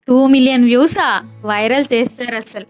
2 million వ్యూసా viral చేశారు అసలు.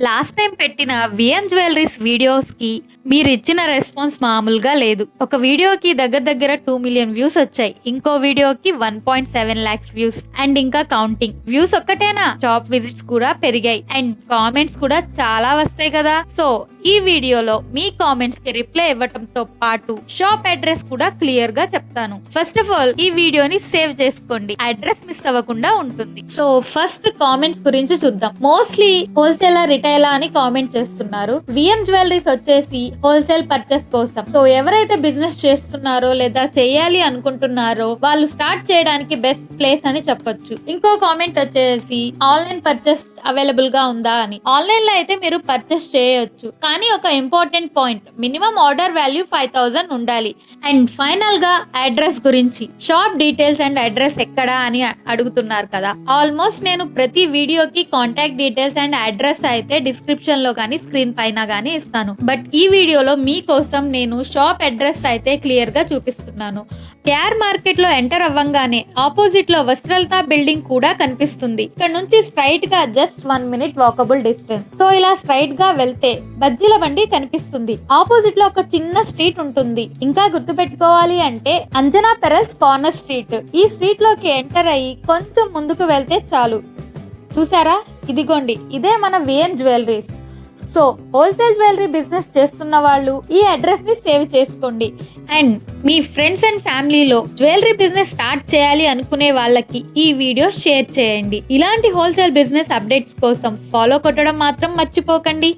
Last time పెట్టిన విఎం జ్యువెలరీస్ వీడియోస్కి మీరు ఇచ్చిన రెస్పాన్స్ మామూలుగా లేదు. ఒక వీడియోకి దగ్గర దగ్గర 2 మిలియన్ వ్యూస్ వచ్చాయి, ఇంకో వీడియోకి 1.7 lakhs వ్యూస్ అండ్ ఇంకా కౌంటింగ్. వ్యూస్ ఒక్కటేనా, షాప్ విజిట్స్ కూడా పెరిగాయి అండ్ కామెంట్స్ కూడా చాలా వస్తాయి కదా. సో ఈ వీడియోలో మీ కామెంట్స్ కి రిప్లై ఇవ్వటంతో పాటు షాప్ అడ్రస్ కూడా క్లియర్ గా చెప్తాను. ఫస్ట్ ఆఫ్ ఆల్ ఈ వీడియోని సేవ్ చేసుకోండి, అడ్రస్ మిస్ అవ్వకుండా ఉంటుంది. సో ఫస్ట్ కామెంట్స్ గురించి చూద్దాం. మోస్ట్లీ హోల్సేలర్ రిటైలా అని కామెంట్ చేస్తున్నారు. విఎం జ్యువెలరీస్ వచ్చేసి హోల్సేల్ పర్చేస్ కోసం. సో ఎవరైతే బిజినెస్ చేస్తున్నారో లేదా చేయాలి అనుకుంటున్నారో వాళ్ళు స్టార్ట్ చేయడానికి బెస్ట్ ప్లేస్ అని చెప్పొచ్చు. ఇంకో కామెంట్ వచ్చేసి ఆన్లైన్ పర్చేస్ అవైలబుల్ గా ఉందా అని. ఆన్లైన్ లో అయితే మీరు పర్చేస్ చేయొచ్చు, కానీ ఒక important point, minimum order value 5,000 ఉండాలి. అండ్ ఫైనల్ గా అడ్రస్ గురించి, షాప్ డీటెయిల్స్ అండ్ అడ్రస్ ఎక్కడా అని అడుగుతున్నారు కదా. ఆల్మోస్ట్ నేను ప్రతి వీడియోకి కాంటాక్ట్ డీటెయిల్స్ అండ్ అడ్రస్ అయితే డిస్క్రిప్షన్ లో గానీ స్క్రీన్ పైన గానీ ఇస్తాను. బట్ ఈ వీడియోలో మీకోసం నేను షాప్ అడ్రస్ అయితే క్లియర్ గా చూపిస్తున్నాను. కేఆర్ మార్కెట్ లో ఎంటర్ అవ్వంగానే ఆపోజిట్ లో వస్త్రలత బిల్డింగ్ కూడా కనిపిస్తుంది. ఇక్కడ నుంచి స్ట్రైట్ గా just 1 minute walkable distance. So ఇలా స్ట్రైట్ గా వెళ్తే బజ్జీల బండి కనిపిస్తుంది. ఆపోజిట్ లో ఒక చిన్న స్ట్రీట్ ఉంటుంది. ఇంకా గుర్తుపెట్టుకోవాలి అంటే అంజనా పెరల్స్ కార్నర్ స్ట్రీట్. ఈ స్ట్రీట్ లోకి ఎంటర్ అయ్యి కొంచెం ముందుకు వెళ్తే చాలు. చూసారా, ఇదిగోండి, ఇదే మన VM Jewelleries. So wholesale jewellery business చేస్తున్న వాళ్ళు ఈ అడ్రస్ ని సేవ్ చేసుకోండి. అండ్ మీ ఫ్రెండ్స్ అండ్ ఫ్యామిలీలో జ్యువెలరీ బిజినెస్ స్టార్ట్ చేయాలి అనుకునే వాళ్ళకి ఈ వీడియో షేర్ చేయండి. ఇలాంటి హోల్సేల్ బిజినెస్ అప్డేట్స్ కోసం ఫాలో కొట్టడం మాత్రం మర్చిపోకండి.